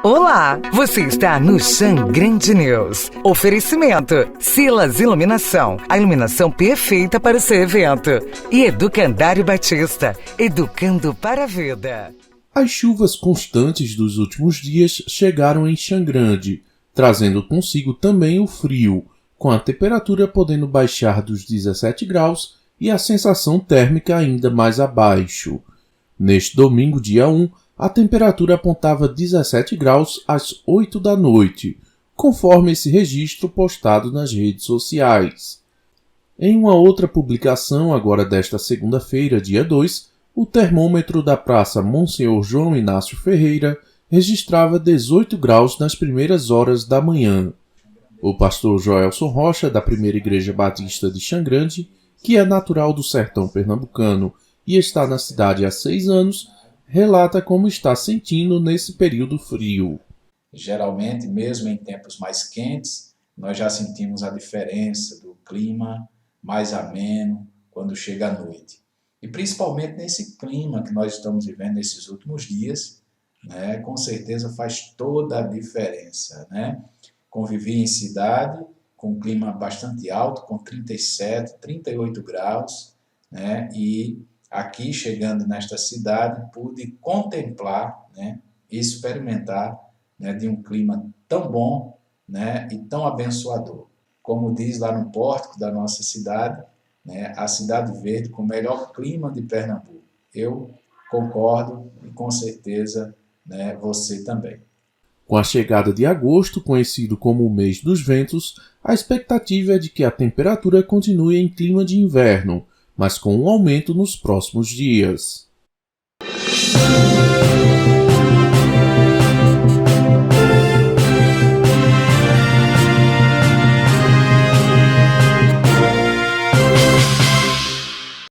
Olá, você está no Xangrande News. Oferecimento, Silas Iluminação, a iluminação perfeita para o seu evento. E Educandário Batista, educando para a vida. As chuvas constantes dos últimos dias chegaram em Xangrande, trazendo consigo também o frio, com a temperatura podendo baixar dos 17 graus e a sensação térmica ainda mais abaixo. Neste domingo, dia 1, a temperatura apontava 17 graus às 8 da noite, conforme esse registro postado nas redes sociais. Em uma outra publicação, agora desta segunda-feira, dia 2, o termômetro da Praça Monsenhor João Inácio Ferreira registrava 18 graus nas primeiras horas da manhã. O pastor Joelson Rocha, da Primeira Igreja Batista de Xangrande, que é natural do sertão pernambucano e está na cidade há 6 anos, relata como está sentindo nesse período frio. Geralmente, mesmo em tempos mais quentes, nós já sentimos a diferença do clima mais ameno quando chega a noite. E principalmente nesse clima que nós estamos vivendo nesses últimos dias, né, com certeza faz toda a diferença, né? Convivi em cidade com um clima bastante alto, com 37, 38 graus, né? E aqui, chegando nesta cidade, pude contemplar, né, e experimentar, né, de um clima tão bom, né, e tão abençoador. Como diz lá no pórtico da nossa cidade, né, a Cidade Verde com o melhor clima de Pernambuco. Eu concordo e com certeza, né, você também. Com a chegada de agosto, conhecido como o mês dos ventos, a expectativa é de que a temperatura continue em clima de inverno, mas com um aumento nos próximos dias.